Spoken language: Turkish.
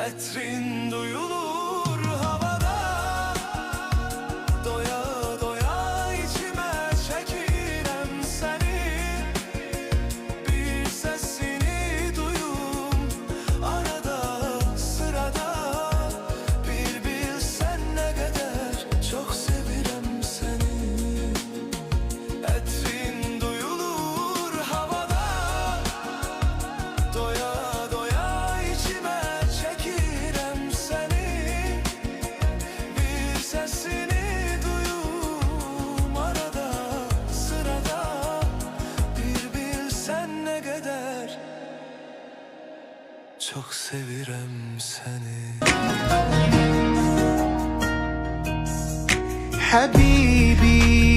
Etrin duyulur havada, doya doya içime çekirem seni. Bir sesini duyum arada sırada, bir bilsen ne kadar çok sevirem seni. Etrin duyulur havada, doya doya içime çekirem seni. Bir sesini duyum arada sırada, bir bilsen ne kadar çok sevirem seni. حبيبي